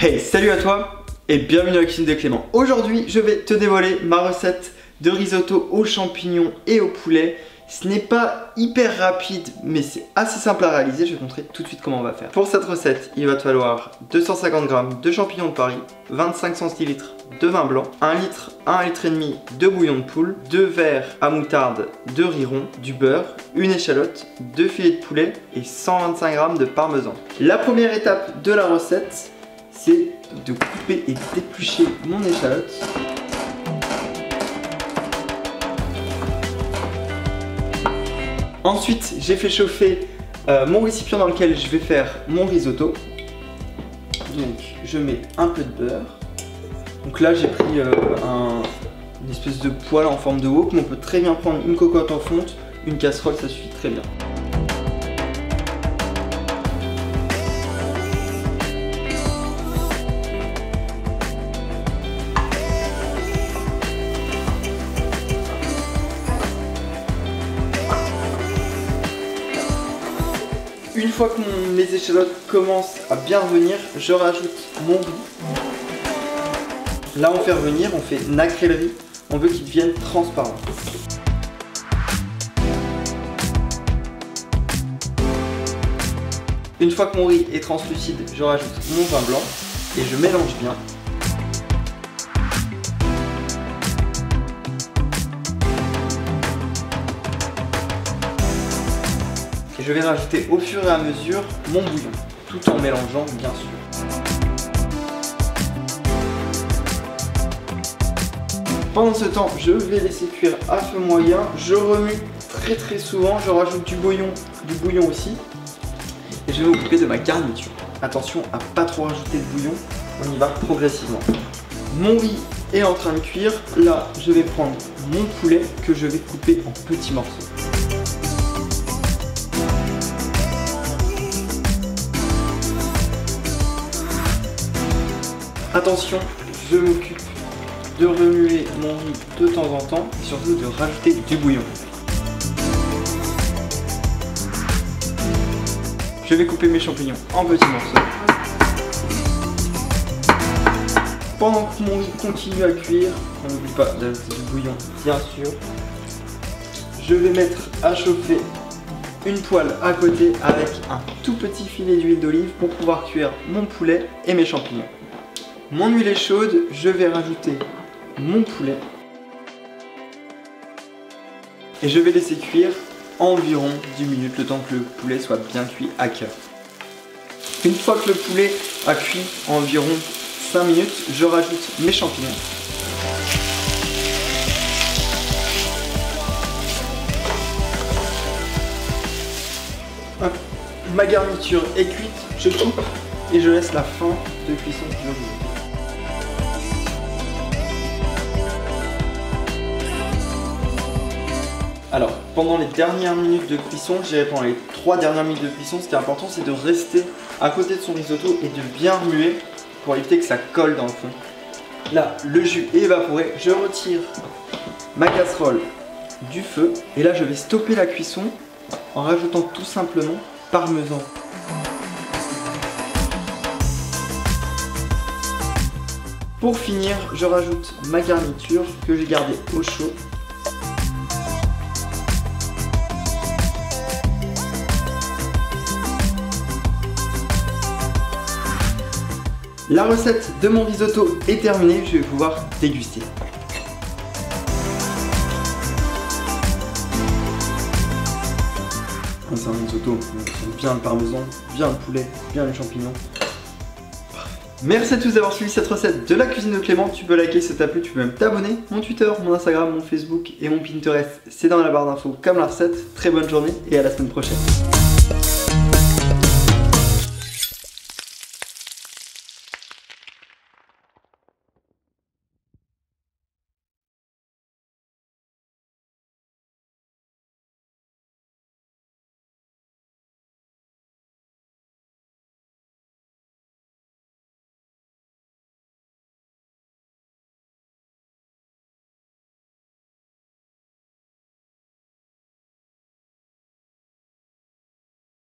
Hey, salut à toi et bienvenue dans la cuisine de Clément. Aujourd'hui, je vais te dévoiler ma recette de risotto aux champignons et au poulet. Ce n'est pas hyper rapide, mais c'est assez simple à réaliser. Je vais te montrer tout de suite comment on va faire. Pour cette recette, il va te falloir 250 g de champignons de Paris, 25 centilitres de vin blanc, 1 litre, 1 litre et demi de bouillon de poule, 2 verres à moutarde de riz rond, du beurre, une échalote, 2 filets de poulet et 125 g de parmesan. La première étape de la recette, c'est de couper et d'éplucher mon échalote. Ensuite, j'ai fait chauffer mon récipient dans lequel je vais faire mon risotto. Donc, je mets un peu de beurre. Donc là, j'ai pris une espèce de poêle en forme de wok, mais on peut très bien prendre une cocotte en fonte, une casserole, ça suffit très bien. Une fois que mes échalotes commencent à bien revenir, je rajoute mon riz. Là on fait revenir, on fait nacrer le riz, on veut qu'il devienne transparent. Une fois que mon riz est translucide, je rajoute mon vin blanc et je mélange bien. Je vais rajouter au fur et à mesure mon bouillon, tout en mélangeant bien sûr. Pendant ce temps, je vais laisser cuire à feu moyen. Je remue très souvent, je rajoute du bouillon aussi. Et je vais m'occuper de ma garniture. Attention à pas trop rajouter de bouillon, on y va progressivement. Mon riz est en train de cuire. Là, je vais prendre mon poulet que je vais couper en petits morceaux. Attention, je m'occupe de remuer mon riz de temps en temps et surtout de rajouter du bouillon. Je vais couper mes champignons en petits morceaux. Pendant que mon riz continue à cuire, on n'oublie pas d'ajouter du bouillon bien sûr. Je vais mettre à chauffer une poêle à côté avec un tout petit filet d'huile d'olive pour pouvoir cuire mon poulet et mes champignons. Mon huile est chaude, je vais rajouter mon poulet et je vais laisser cuire environ 10 minutes, le temps que le poulet soit bien cuit à cœur. Une fois que le poulet a cuit environ 5 minutes, je rajoute mes champignons. Hop, ma garniture est cuite, je coupe et je laisse la fin de cuisson du risotto. Alors, pendant les dernières minutes de cuisson, je dirais pendant les 3 dernières minutes de cuisson, ce qui est important, c'est de rester à côté de son risotto et de bien remuer pour éviter que ça colle dans le fond. Là, le jus est évaporé, je retire ma casserole du feu et là, je vais stopper la cuisson en rajoutant tout simplement parmesan. Pour finir, je rajoute ma garniture que j'ai gardée au chaud. La recette de mon risotto est terminée, je vais pouvoir déguster. C'est un risotto, on sent bien le parmesan, bien le poulet, bien les champignons. Merci à tous d'avoir suivi cette recette de la cuisine de Clément. Tu peux liker si ça t'a plu, tu peux même t'abonner. Mon Twitter, mon Instagram, mon Facebook et mon Pinterest, c'est dans la barre d'infos comme la recette. Très bonne journée et à la semaine prochaine.